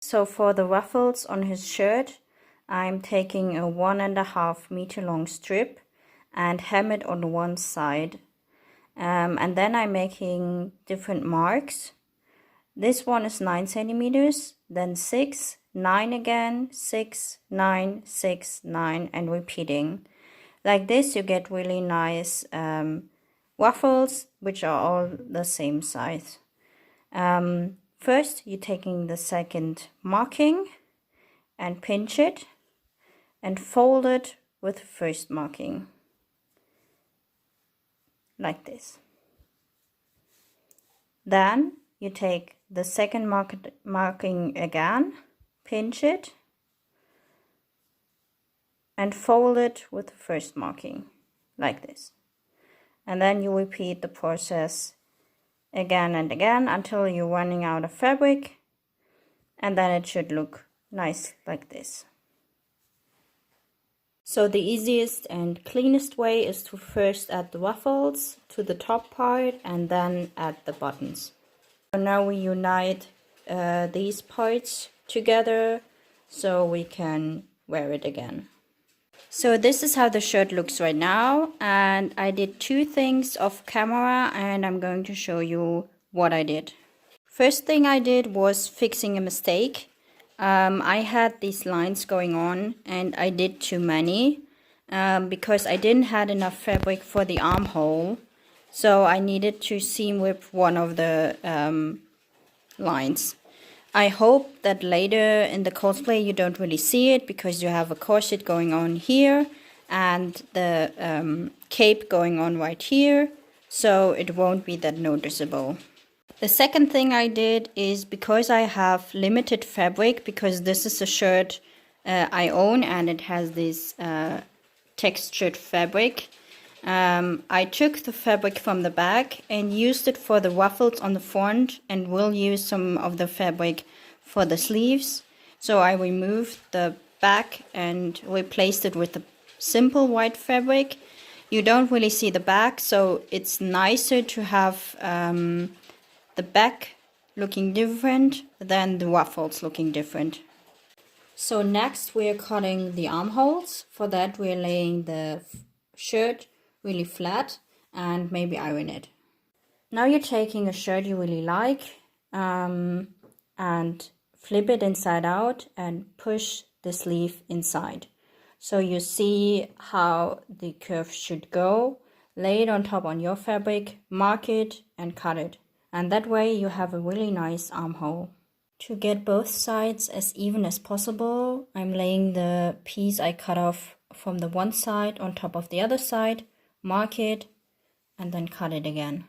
So for the ruffles on his shirt, I'm taking a 1.5 meter long strip and hem it on one side. And then I'm making different marks. This one is 9 centimeters, then 6, 9 again, 6, 9, 6, 9, and repeating. Like this, you get really nice waffles, which are all the same size. First, you're taking the second marking and pinch it and fold it with the first marking, like this. Then you take the second marking again, pinch it, and fold it with the first marking, like this. And then you repeat the process again and again until you're running out of fabric, and then it should look nice like this. So the easiest and cleanest way is to first add the ruffles to the top part and then add the buttons. So now we unite these parts together so we can wear it again. So this is how the shirt looks right now, and I did 2 things off camera and I'm going to show you what I did. First thing I did was fixing a mistake. I had these lines going on and I did too many because I didn't have enough fabric for the armhole. So I needed to seam rip one of the lines. I hope that later in the cosplay you don't really see it because you have a corset going on here and the cape going on right here, so it won't be that noticeable. The second thing I did is, because I have limited fabric, because this is a shirt I own and it has this textured fabric, I took the fabric from the back and used it for the ruffles on the front, and will use some of the fabric for the sleeves. So I removed the back and replaced it with the simple white fabric. You don't really see the back, so it's nicer to have the back looking different than the ruffles looking different. So next we are cutting the armholes. For that we are laying the shirt really flat and maybe iron it. Now you're taking a shirt you really like and flip it inside out and push the sleeve inside. So you see how the curve should go. Lay it on top on your fabric, mark it and cut it. And that way you have a really nice armhole. To get both sides as even as possible, I'm laying the piece I cut off from the one side on top of the other side, mark it, and then cut it again.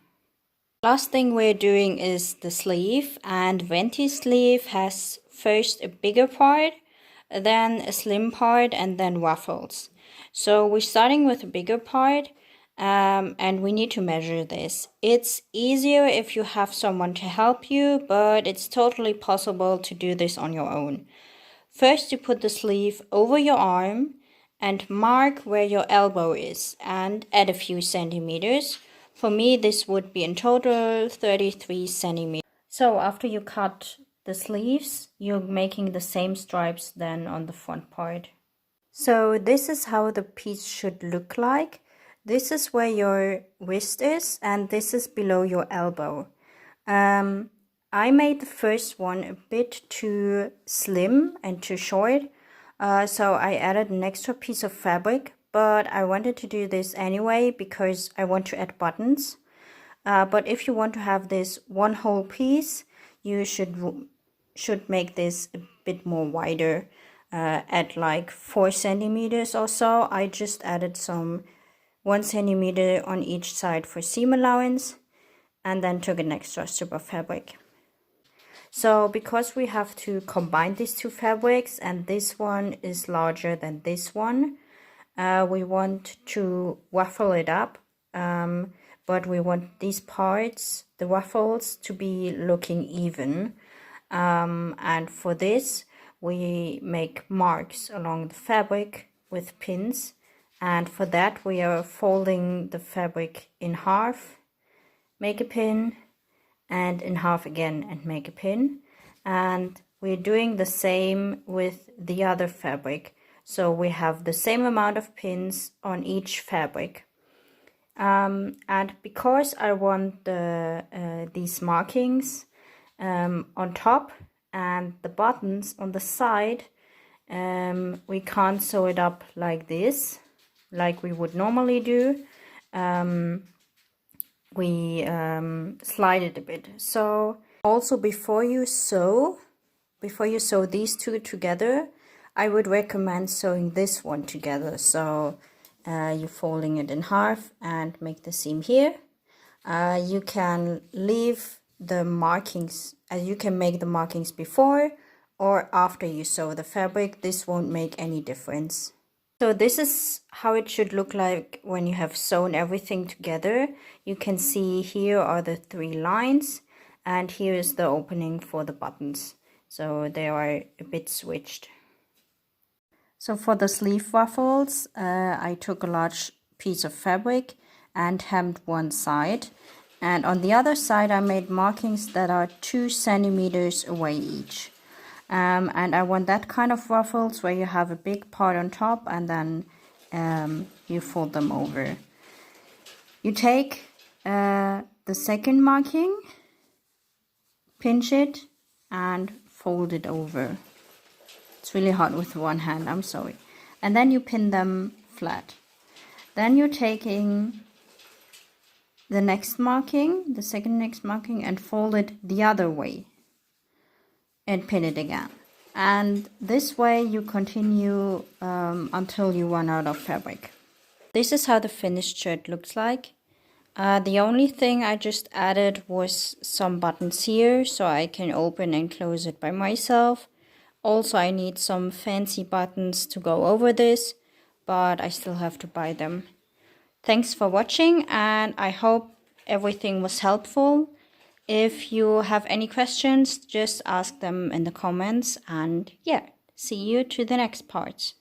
Last thing we're doing is the sleeve, and Venti's sleeve has first a bigger part, then a slim part, and then ruffles. So we're starting with a bigger part. And we need to measure this. It's easier if you have someone to help you, but it's totally possible to do this on your own. First, you put the sleeve over your arm and mark where your elbow is and add a few centimeters. For me, this would be in total 33 centimeters. So after you cut the sleeves, you're making the same stripes then on the front part. So this is how the piece should look like. This is where your wrist is, and this is below your elbow. I made the first one a bit too slim and too short, so I added an extra piece of fabric, but I wanted to do this anyway because I want to add buttons. But if you want to have this one whole piece, you should make this a bit more wider, at like 4 centimeters or so. I just added some 1 centimeter on each side for seam allowance, and then took an extra strip of fabric. So because we have to combine these 2 fabrics and this one is larger than this one, we want to ruffle it up, but we want these parts, the ruffles, to be looking even, and for this we make marks along the fabric with pins. And for that we are folding the fabric in half, make a pin, and in half again and make a pin. And we're doing the same with the other fabric. So we have the same amount of pins on each fabric. And because I want these markings on top and the buttons on the side, we can't sew it up like this, like we would normally do. We slide it a bit. So also before you sew these two together, I would recommend sewing this one together. So you're folding it in half and make the seam here. You can leave the markings, you can make the markings before or after you sew the fabric. This won't make any difference. So this is how it should look like when you have sewn everything together. You can see here are the 3 lines and here is the opening for the buttons. So they are a bit switched. So for the sleeve ruffles, I took a large piece of fabric and hemmed one side. And on the other side, I made markings that are 2 centimeters away each. And I want that kind of ruffles where you have a big part on top and then you fold them over. You take the second marking, pinch it and fold it over. It's really hard with one hand, I'm sorry. And then you pin them flat. Then you're taking the next marking, the second next marking, and fold it the other way and pin it again. And this way you continue until you run out of fabric. This is how the finished shirt looks like. The only thing I just added was some buttons here so I can open and close it by myself. Also, I need some fancy buttons to go over this, but I still have to buy them. Thanks for watching, and I hope everything was helpful. If you have any questions, just ask them in the comments, and yeah, see you to the next part.